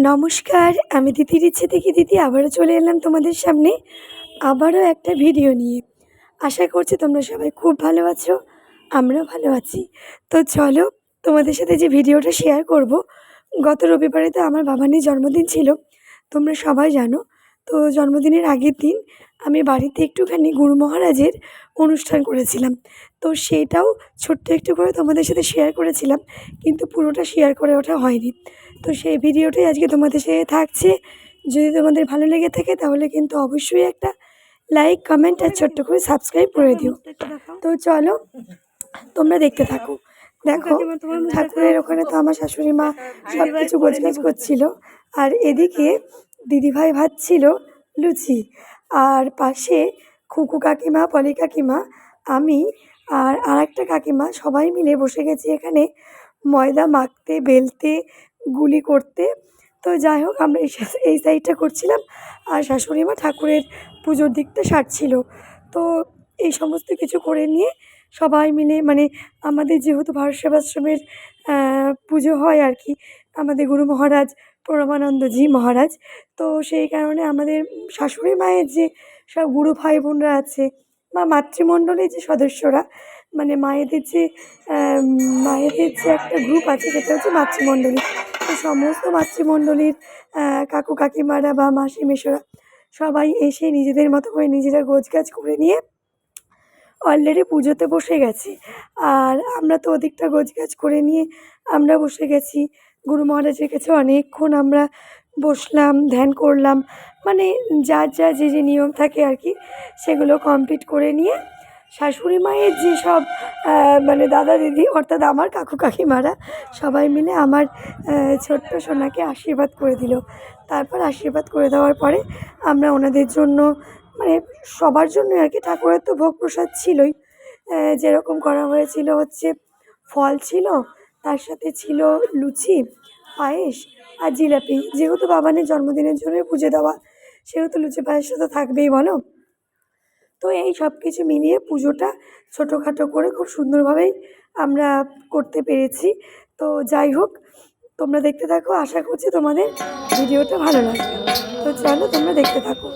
নমস্কার, আমি দিদির ইচ্ছে থেকে দিদি আবারও চলে এলাম তোমাদের সামনে আবারও একটা ভিডিও নিয়ে। আশা করছি তোমরা সবাই খুব ভালো আছো, আমরাও ভালো আছি। তো চলো তোমাদের সাথে যে ভিডিওটা শেয়ার করব, গত রবিবারে তো আমার বাবানের জন্মদিন ছিল, তোমরা সবাই জানো। তো জন্মদিনের আগের দিন আমি বাড়িতে একটুখানি গুরু মহারাজের অনুষ্ঠান করেছিলাম। তো সেটাও ছোট্ট একটু করে তোমাদের সাথে শেয়ার করেছিলাম, কিন্তু পুরোটা শেয়ার করে ওঠা হয়নি। তো সেই ভিডিওটাই আজকে তোমাদের সাথে থাকছে। যদি তোমাদের ভালো লেগে থাকে তাহলে কিন্তু অবশ্যই একটা লাইক, কমেন্ট আর ছোট্ট করে সাবস্ক্রাইব করে দিও। তো চলো তোমরা দেখতে থাকো। দেখো, ঠাকুরের ওখানে তো আমার শাশুড়ি মা সব কিছু গোছগাছ করছিল, আর এদিকে দিদিভাই ভাজছিল লুচি, আর পাশে খুকু কাকিমা, পলি কাকিমা, আমি আর আরেকটা কাকিমা সবাই মিলে বসে গেছি এখানে ময়দা মাখতে, বেলতে, গুলি করতে। তো যাই হোক, আমরা এই সাইডটা করছিলাম, আর শাশুড়ি মা ঠাকুরের পুজোর দিকটা সারছিল। তো এই সমস্ত কিছু করে নিয়ে সবাই মিলে, মানে আমাদের যেহেতু ভারত সেবাশ্রমের পুজো হয় আর কি, আমাদের গুরু মহারাজ পরমানন্দজি মহারাজ, তো সেই কারণে আমাদের শাশুড়ি মায়ের যে সব গুরু ভাই বোনরা আছে বা মাতৃমণ্ডলের যে সদস্যরা, মানে মায়েদের যে একটা গ্রুপ আছে সেটা হচ্ছে মাতৃমণ্ডলী। তো সমস্ত মাতৃমণ্ডলীর কাকু কাকিমারা বা মাসি মেশোরা সবাই এসে নিজেদের মতো করে নিজেরা গোছগাছ করে নিয়ে অলরেডি পুজোতে বসে গেছি। আর আমরা তো ওদিকটা গোছগাছ করে নিয়ে আমরা বসে গেছি গুরু মহারাজের কাছে। অনেকক্ষণ আমরা বসলাম, ধ্যান করলাম, মানে যার যে নিয়ম থাকে আর কি, সেগুলো কমপ্লিট করে নিয়ে শাশুড়ি মায়ের যে সব মানে দাদা দিদি অর্থাৎ আমার কাকু কাকিমারা সবাই মিলে আমার ছোট্ট সোনাকে আশীর্বাদ করে দিল। তারপর আশীর্বাদ করে দেওয়ার পরে আমরা ওনাদের জন্য, মানে সবার জন্য আর কি, ঠাকুরের তো ভোগ প্রসাদ ছিলই। যেরকম করা হয়েছিল হচ্ছে ফল ছিল, তার সাথে ছিল লুচি, পায়েস আর জিলাপি। যেহেতু বাবানের জন্মদিনের জন্যই পুজো দেওয়া, সেহেতু লুচি পায়েসটা তো থাকবেই বলো। তো এই সব কিছু মিলিয়ে পুজোটা ছোটোখাটো করে খুব সুন্দরভাবেই আমরা করতে পেরেছি। তো যাই হোক, তোমরা দেখতে থাকো, আশা করছি তোমাদের ভিডিওটা ভালো লাগবে। তো চলো তোমরা দেখতে থাকো।